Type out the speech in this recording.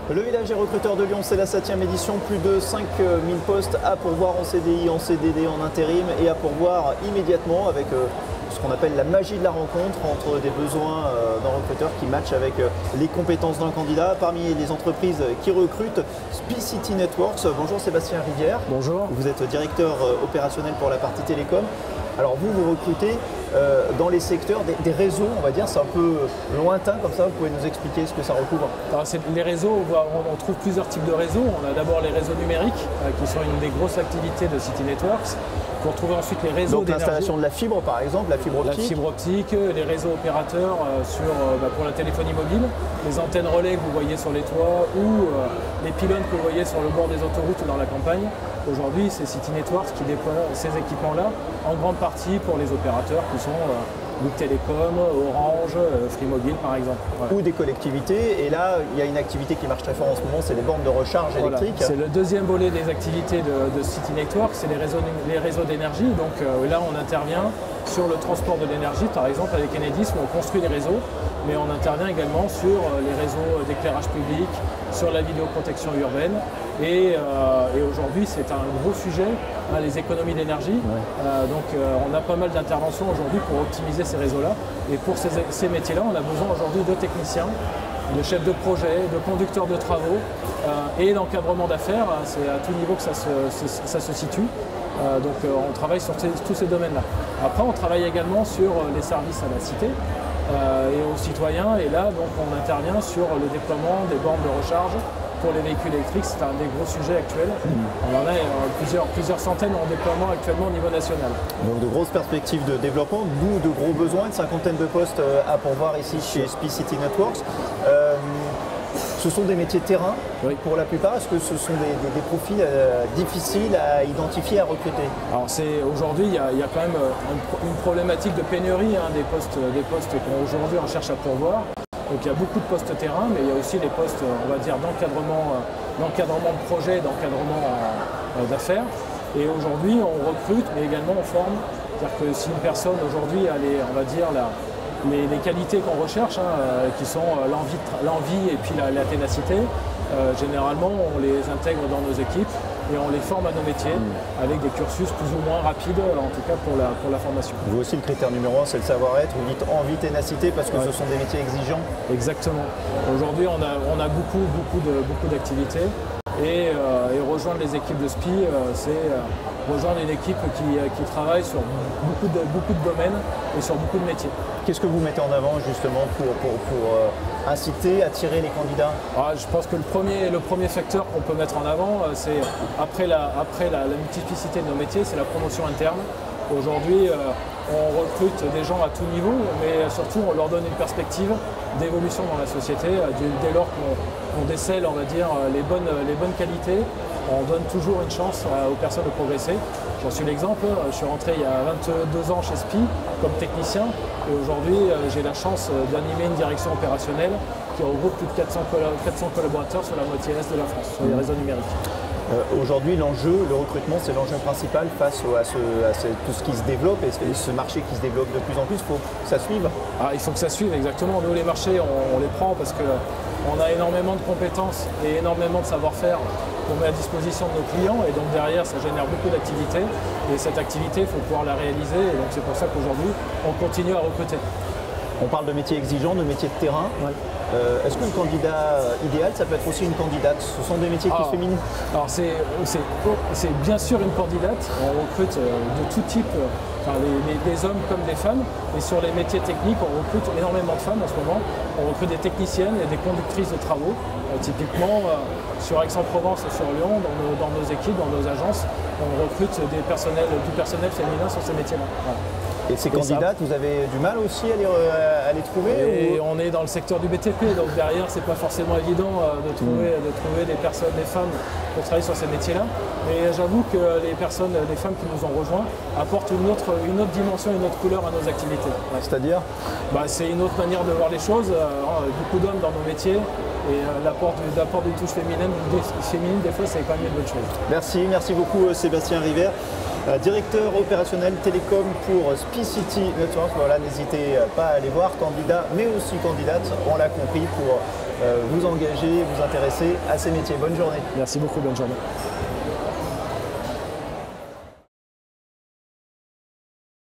Le village des recruteurs de Lyon, c'est la 7e édition. Plus de 5000 postes à pourvoir en CDI, en CDD, en intérim et à pourvoir immédiatement avec ce qu'on appelle la magie de la rencontre entre des besoins d'un recruteur qui match avec les compétences d'un candidat. Parmi les entreprises qui recrutent, SpeeCity Networks. Bonjour Sébastien Rivière. Bonjour. Vous êtes directeur opérationnel pour la partie télécom. Alors vous recrutez dans les secteurs des réseaux, on va dire, c'est un peu lointain comme ça, vous pouvez nous expliquer ce que ça recouvre? Alors, les réseaux, on trouve plusieurs types de réseaux. On a d'abord les réseaux numériques, qui sont une des grosses activités de City Networks. Vous retrouvez ensuite les réseaux d'énergie. Donc l'installation de la fibre par exemple, la fibre optique. La fibre optique, les réseaux opérateurs pour la téléphonie mobile, les antennes relais que vous voyez sur les toits ou les pylônes que vous voyez sur le bord des autoroutes ou dans la campagne. Aujourd'hui, c'est City Networks qui déploie ces équipements-là, en grande partie pour les opérateurs qui sont Bouygues Télécom, Orange, Free Mobile par exemple. Voilà. Ou des collectivités. Et là, il y a une activité qui marche très fort en ce moment, c'est les bornes de recharge électrique. C'est le deuxième volet des activités de City Networks, c'est les réseaux d'énergie. Donc là, on intervient sur le transport de l'énergie, par exemple avec Enedis, où on construit les réseaux, mais on intervient également sur les réseaux d'éclairage public, sur la vidéoprotection urbaine. Et aujourd'hui, c'est un gros sujet, les économies d'énergie. Ouais. Donc on a pas mal d'interventions aujourd'hui pour optimiser ces réseaux-là. Et pour ces métiers-là, on a besoin aujourd'hui de techniciens, de chefs de projet, de conducteurs de travaux et d'encadrement d'affaires. C'est à tout niveau que ça se situe. Donc on travaille sur tous ces domaines-là. Après, on travaille également sur les services à la cité et aux citoyens. Et là, donc, on intervient sur le déploiement des bornes de recharge pour les véhicules électriques. C'est un des gros sujets actuels. On en a plusieurs centaines en déploiement actuellement au niveau national. Donc de grosses perspectives de développement, d'où de gros besoins, une cinquantaine de postes à pourvoir ici chez SpeeCity Networks. Ce sont des métiers de terrain, oui, pour la plupart. Est-ce que ce sont des profils difficiles à identifier, à recruter? Alors aujourd'hui, il y a quand même une problématique de pénurie des postes qu'aujourd'hui on cherche à pourvoir. Donc il y a beaucoup de postes terrain, mais il y a aussi des postes, on va dire, d'encadrement de projet, d'encadrement d'affaires. Et aujourd'hui, on recrute, mais également on forme. C'est-à-dire que si une personne aujourd'hui a les qualités qu'on recherche, qui sont l'envie et puis la ténacité, généralement on les intègre dans nos équipes et on les forme à nos métiers avec des cursus plus ou moins rapides, en tout cas pour la formation. Vous aussi, le critère numéro 1, c'est le savoir-être. Vous dites envie, ténacité parce que ce sont des métiers exigeants. Exactement. Aujourd'hui, on a beaucoup d'activités et rejoindre les équipes de SPI, c'est rejoindre une équipe qui travaille sur beaucoup de domaines et sur beaucoup de métiers. Qu'est-ce que vous mettez en avant justement pour inciter, attirer les candidats? Je pense que le premier facteur qu'on peut mettre en avant, c'est après la multiplicité de nos métiers, c'est la promotion interne. Aujourd'hui, on recrute des gens à tout niveau, mais surtout on leur donne une perspective d'évolution dans la société. Dès lors qu'on décèle, on va dire, les bonnes qualités, on donne toujours une chance aux personnes de progresser. J'en suis l'exemple, je suis rentré il y a 22 ans chez SPI comme technicien et aujourd'hui j'ai la chance d'animer une direction opérationnelle qui regroupe plus de 400 collaborateurs sur la moitié est de la France, sur les réseaux numériques. Aujourd'hui, l'enjeu, le recrutement, c'est l'enjeu principal face à tout ce qui se développe et ce marché qui se développe de plus en plus. Il faut que ça suive. Il faut que ça suive, exactement. Nous, les marchés, on les prend parce qu'on a énormément de compétences et énormément de savoir-faire qu'on met à disposition de nos clients. Et donc derrière, ça génère beaucoup d'activités. Et cette activité, il faut pouvoir la réaliser. Et donc c'est pour ça qu'aujourd'hui, on continue à recruter. On parle de métiers exigeants, de métiers de terrain. Ouais. Est-ce que le candidat idéal, ça peut être aussi une candidate? Ce sont des métiers qui féminins? Alors c'est bien sûr une candidate. On recrute de tout type, des hommes comme des femmes. Et sur les métiers techniques, on recrute énormément de femmes en ce moment. On recrute des techniciennes et des conductrices de travaux. Typiquement, sur Aix-en-Provence et sur Lyon, dans nos équipes, dans nos agences, on recrute du personnel féminin sur ces métiers-là. Voilà. Et ces candidates, vous avez du mal aussi à les trouver? Et on est dans le secteur du BTP, donc derrière, c'est pas forcément évident de trouver des femmes pour travailler sur ces métiers-là. Mais j'avoue que les femmes qui nous ont rejoints apportent une autre dimension, une autre couleur à nos activités. Ouais. C'est-à-dire? C'est une autre manière de voir les choses. Beaucoup d'hommes dans nos métiers. Et l'apport d'une touche féminine, des fois, c'est quand même une bonne chose. Merci beaucoup Sébastien Rivière, directeur opérationnel télécom pour SpeeCity Networks. Voilà, n'hésitez pas à aller voir, candidat mais aussi candidate, on l'a compris, pour vous engager, vous intéresser à ces métiers. Bonne journée. Merci beaucoup, bonne journée.